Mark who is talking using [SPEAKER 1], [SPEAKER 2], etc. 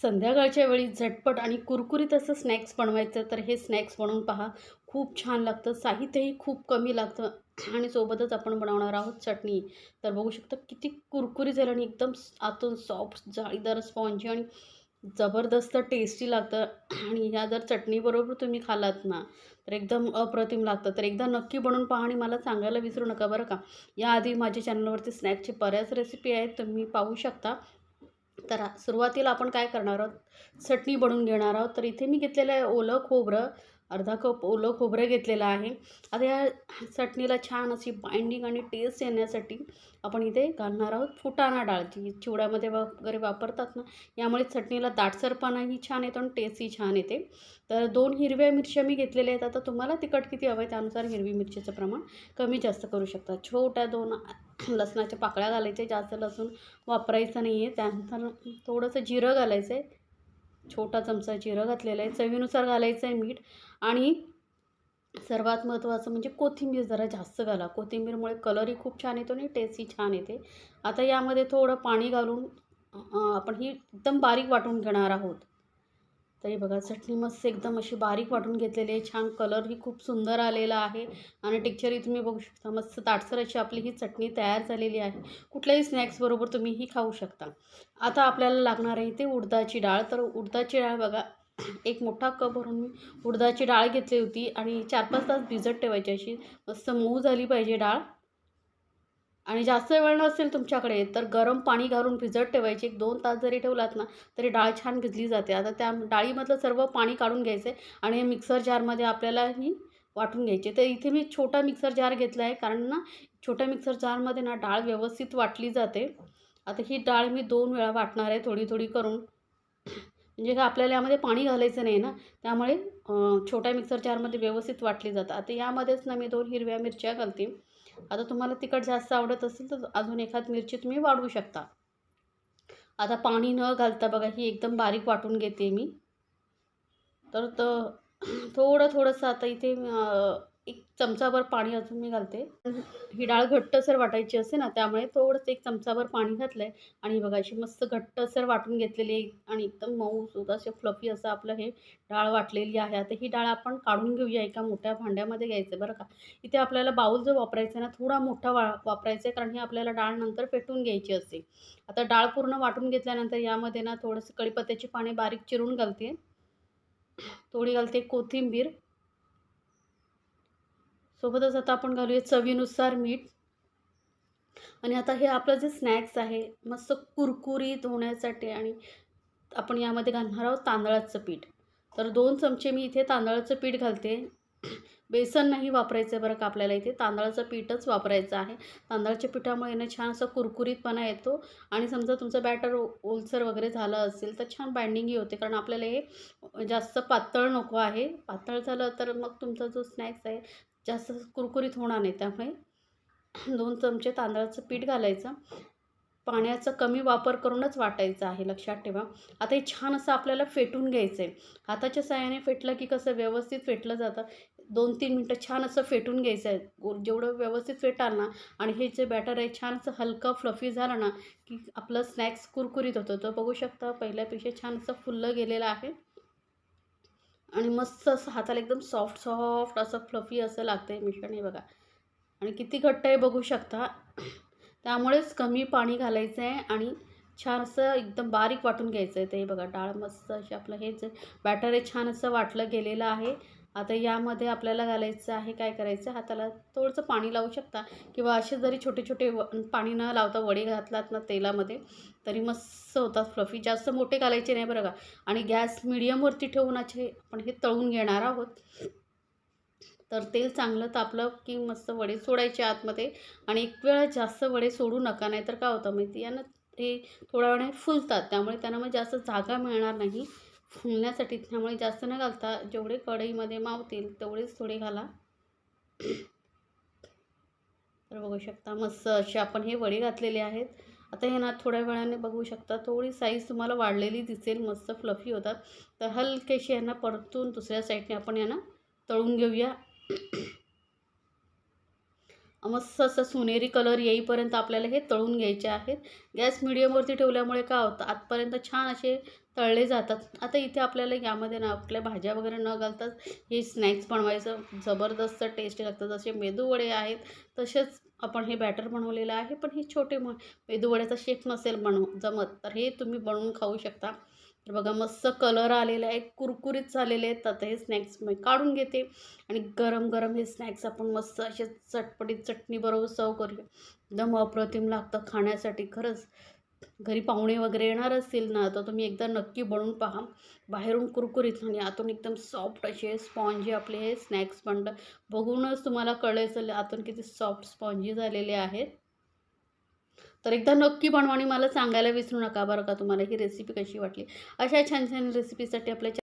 [SPEAKER 1] संध्याकाळच्या वेळी झटपट आणि कुरकुरीत असं स्नॅक्स बनवायचं तर हे स्नॅक्स बनवून पहा. खूप छान लागतं. साहित्यही खूप कमी लागतं आणि सोबतच आपण बनवणार आहोत चटणी. तर बघू शकता किती कुरकुरीत झालं आणि एकदम आतून सॉफ्ट जाळीदार स्पॉन्जी आणि जबरदस्त टेस्टी लागतं. आणि ह्या जर चटणीबरोबर तुम्ही खाल्लात ना तर एकदम अप्रतिम लागतं. तर एकदा नक्की बनवून पहा आणि मला सांगायला विसरू नका बरं का. याआधी माझ्या चॅनलवरती स्नॅक्सची बऱ्याच रेसिपी आहेत, तुम्ही पाहू शकता. तर सुरुवातीला आपण काय करणार आहोत, चटणी बनवून घेणार आहोत. तर इथे मी घेतलेलं आहे ओलं खोबरं, अर्धा कप ओलं खोबरं घेतलेलं आहे. आता या चटणीला छान अशी बाइंडिंग आणि टेस्ट येण्यासाठी आपण इथे घालणार आहोत फुटाणा डाळ, जी चिवड्यामध्ये वगैरे वापरतात ना, यामुळे चटणीला दाटसरपणाही छान येतो आणि टेस्टही छान येते. तर 2 हिरव्या मिरच्या मी घेतलेल्या आहेत. आता तुम्हाला तिखट किती हवं आहे त्यानुसार हिरवी मिरचीचं प्रमाण कमी जास्त करू शकता. छोट्या 2 लसणाच्या पाकळ्या घालायच्या, जास्त लसूण वापरायचं नाही आहे. त्यानंतर थोडंसं जिरं घालायचं आहे, छोटा चमचा जिरं घातलेलं आहे. चवीनुसार घालायचं आहे मीठ आणि सर्वात महत्त्वाचं म्हणजे कोथिंबीर जरा जास्त घाला. कोथिंबीरमुळे कलरही खूप छान येतो आणि टेस्टही छान येते. आता यामध्ये थोडं पाणी घालून आपण ही एकदम बारीक वाटून घेणार आहोत. तरी बघा चटणी मस्त एकदम अशी बारीक वाटून घेतलेली आहे. छान कलरही खूप सुंदर आलेला आहे आणि टेक्स्चरही तुम्ही बघू शकता. मस्त दाटसर अशी आपली ही चटणी तयार झालेली आहे. कुठल्याही स्नॅक्सबरोबर तुम्ही ही खाऊ शकता. आता आपल्याला लागणार आहे इथे उडदाची डाळ. तर उडदाची डाळ बघा, एक मोठा कप भरून मी उडदाची डाळ घेतली होती आणि 4-5 तास भिजत ठेवायची. अशी मस्त मऊ झाली पाहिजे डाळ. आणि जास्त वेळ नसेल तुमच्याकडे तर गरम पाणी घालून भिजत ठेवायची. 1-2 तास जरी ठेवलात ना तरी डाळ छान भिजली जाते. आता त्या डाळीमधलं सर्व पाणी काढून घ्यायचं आहे आणि हे मिक्सर जारमध्ये आपल्याला ही वाटून घ्यायची. तर इथे मी छोटा मिक्सर जार घेतला आहे, कारण ना छोट्या मिक्सर जारमध्ये ना डाळ व्यवस्थित वाटली जाते. आता ही डाळ मी 2 वेळा वाटणार आहे, थोडी-थोडी करून. म्हणजे का आपल्याला यामध्ये पाणी घालायचं नाही ना, त्यामुळे छोट्या मिक्सर जारमध्ये व्यवस्थित वाटली जातं. आता यामध्येच ना मी 2 हिरव्या मिरच्या घालते. आता तुम्हाला तिखट जास्त आवडत असेल तर अजून एखाद मिरची तुम्ही वाढवू शकता. आता पाणी न घालता बघा ही एकदम बारीक वाटून घेते मी. तर थोडंसं आता इथे 1 चमचाभर पाणी अजून मी घालते. ही डाळ घट्टसर वाटायची असते ना, त्यामुळे थोडंसं 1 चमचाभर पाणी घातलं आहे आणि बघा अशी मस्त घट्टसर वाटून घेतलेली आहे आणि एकदम मऊसूत असे फ्लफी असं आपलं हे डाळ वाटलेली आहे. आता ही डाळ आपण काढून घेऊया, एका मोठ्या भांड्यामध्ये घ्यायचं बरं का. इथे आपल्याला बाऊल जो वापरायचा आहे ना, थोडा मोठा वापरायचा आहे, कारण ही आपल्याला डाळ नंतर फेटून घ्यायची असते. आता डाळ पूर्ण वाटून घेतल्यानंतर यामध्ये ना थोडंसं कढीपत्त्याची पाने बारीक चिरून घालते. थोडी घालते कोथिंबीर. सोबतच आता आपण घालूया चवीनुसार मीठ. आणि आता हे आपलं जे स्नॅक्स आहे मस्त कुरकुरीत होण्यासाठी आणि आपण यामध्ये घालणार आहोत तांदळाचं पीठ. तर 2 चमचे मी इथे तांदळाचं पीठ घालते. बेसन नाही वापरायचं बरं का आपल्याला, इथे तांदळाचं पीठच वापरायचं आहे. तांदळाच्या पिठामुळे ना छान असा कुरकुरीतपणा येतो आणि समजा तुमचं बॅटर ओलसर वगैरे झालं असेल तर छान बाइंडिंगही होते, कारण आपल्याला हे जास्त पातळ नको आहे. पातळ झालं तर मग तुमचा जो स्नॅक्स आहे जास्त कुरकुरीत होणार नाही. त्यामुळे 2 चमचे तांदळाचं पीठ घालायचं. पाण्याचा कमी वापर करूनच वाटायचं आहे, लक्षात ठेवा. आता हे छान असं आपल्याला फेटून घ्यायचं आहे. हाताच्या साहाय्याने फेटलं की कसं व्यवस्थित फेटलं जातं. 2-3 मिनटं छान असं फेटून घ्यायचं आहे. जेवढं व्यवस्थित फेटाल ना आणि हे जे बॅटर आहे छान असं हलकं फ्लफी झालं ना, की आपलं स्नॅक्स कुरकुरीत होतं. तर बघू शकता पहिल्यापेक्षा छान असं फुललं गेलेलं आहे आणि मस्त असं हाताला एकदम सॉफ्ट असं फ्लफी असं लागतं आहे मिश्रण, हे बघा. आणि किती घट्ट आहे बघू शकता. त्यामुळेच कमी पाणी घालायचं आहे आणि छान असं एकदम बारीक वाटून घ्यायचं आहे. ते बघा डाळ मस्त अशी आपलं हे जे बॅटर आहे छान असं वाटलं गेलेलं आहे. आता यामध्ये आपल्याला घालायचं आहे, काय करायचं, हाताला थोडंसं पाणी लावू शकता किंवा असे जरी छोटे-छोटे पाणी न लावता वडे घातलात ना तेलामध्ये तरी मस्त होतात फ्लफी. जास्त मोठे घालायचे नाही बरं का. आणि गॅस मीडियमवरती ठेवून असे आपण हे तळून घेणार आहोत. तर तेल चांगलं तापलं की मस्त वडे सोडायचे आतमध्ये आणि एक वेळा जास्त वडे सोडू नका, नाहीतर काय होतं माहिती आहे ना, ते थोड्या वेळाने फुलतात. त्यामुळे त्यांना मग जास्त जागा मिळणार नाही फुलण्यासाठी. त्यामुळे जास्त न घालता जेवढे कढईमध्ये मावतील तेवढेच थोडे घाला. तर बघू शकता मस्त असे आपण हे वडे घातलेले आहेत. आता हे ना थोड्या वेळाने बघू शकता थोडी साईज तुम्हाला वाढलेली दिसेल, मस्त फ्लफी होतात. तर हलकेशी यांना परतून दुसऱ्या साईडने आपण यांना तळून घेऊया. मस्त असा सोनेरी कलर येईपर्यंत आपल्याला हे तळून घ्यायचे आहेत. गॅस मिडियमवरती ठेवल्यामुळे काय होतं, आतपर्यंत छान असे तळले जातात. आता इथे आपल्याला यामध्ये ना आपल्या भाज्या वगैरे न घालताच हे स्नॅक्स बनवायचं जबरदस्त टेस्टी लागतं. जसे मेदूवडे आहेत तसेच आपण हे बॅटर बनवलेलं आहे. पण हे छोटे मेदूवड्याचा शेप नसेल जमत तर हे तुम्ही बनवून खाऊ शकता. तर बघा मस्त कलर आलेला आहे, कुरकुरीत झालेले आहेत. आता हे स्नॅक्स मी काढून घेते आणि गरम गरम हे स्नॅक्स आपण मस्त असे चटपटीत चटणीबरोबर सर्व करूया. एकदम अप्रतिम लागतं खाण्यासाठी खरंच. घरी पाहुणे वगैरे येणार असतील ना, तर तुम्ही एकदा नक्की बनवून पहा. बाहेरून कुरकुरीत आणि आतून एकदम सॉफ्ट असे स्पॉन्जी आपले हे स्नॅक्स बनतात. बघूनच तुम्हाला कळेल असेल आतून किती सॉफ्ट स्पॉन्जी झालेले आहेत. तर एकदा नक्की बनवा आणि मला सांगायला विसरू नका बरं का, तुम्हाला ही रेसिपी कशी वाटली. अशा छान छान रेसिपीसाठी आपल्या